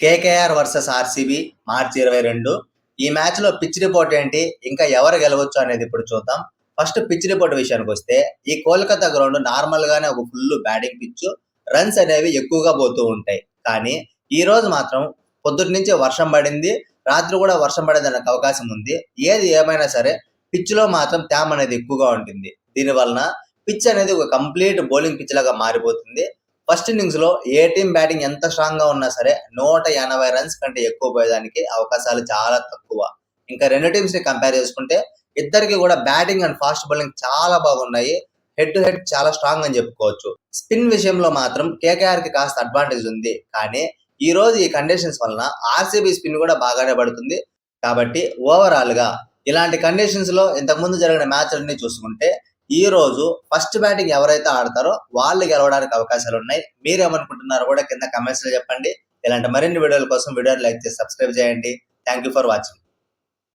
KKR versus RCB మార్చి 22. ఈ match లో pitch report ఏంటి, ఇంకా ఎవరు గెలవచ్చు అనేది ఇప్పుడు చూద్దాం. ఫస్ట్ పిచ్ రిపోర్ట్ విషయానికి వస్తే, ఈ కోల్కతా గ్రౌండ్ నార్మల్ గానే ఒక ఫుల్ బ్యాటింగ్ పిచ్, రన్స్ అనేవి ఎక్కువగా పోతూ ఉంటాయి. కానీ ఈ రోజు మాత్రం పొద్దుటి నుంచి వర్షం పడింది, రాత్రి కూడా వర్షం పడేదానికి అవకాశం ఉంది. ఏది ఏమైనా సరే పిచ్ లో మాత్రం తేమ అనేది ఎక్కువగా ఉంటుంది. దీని వలన పిచ్ అనేది ఒక కంప్లీట్ బౌలింగ్ పిచ్ లాగా మారిపోతుంది. ఫస్ట్ ఇన్నింగ్స్ లో ఏ టీం బ్యాటింగ్ ఎంత స్ట్రాంగ్ గా ఉన్నా సరే 180 రన్స్ కంటే ఎక్కువ పోయేదానికి అవకాశాలు చాలా తక్కువ. ఇంకా రెండు టీమ్స్ ని కంపేర్ చేసుకుంటే ఇద్దరికి కూడా బ్యాటింగ్ అండ్ ఫాస్ట్ బౌలింగ్ చాలా బాగున్నాయి. హెడ్ టు హెడ్ చాలా స్ట్రాంగ్ అని చెప్పుకోవచ్చు. స్పిన్ విషయంలో మాత్రం కేకేఆర్ కి కాస్త అడ్వాంటేజ్ ఉంది. కానీ ఈ రోజు ఈ కండిషన్స్ వలన ఆర్సీబీ స్పిన్ కూడా బాగానే పడుతుంది. కాబట్టి ఓవరాల్ గా ఇలాంటి కండిషన్స్ లో ఇంతకు ముందు జరిగిన మ్యాచ్లన్నీ చూసుకుంటే ఈ రోజు ఫస్ట్ బ్యాటింగ్ ఎవరైతే ఆడతారో వాళ్ళు గెలవడానికి అవకాశాలు ఉన్నాయి. మీరేమనుకుంటున్నారో కూడా కింద కమెంట్స్ లో చెప్పండి. ఇలాంటి మరిన్ని వీడియోల కోసం వీడియోని లైక్ చేసి సబ్స్క్రైబ్ చేయండి. Thank you for watching.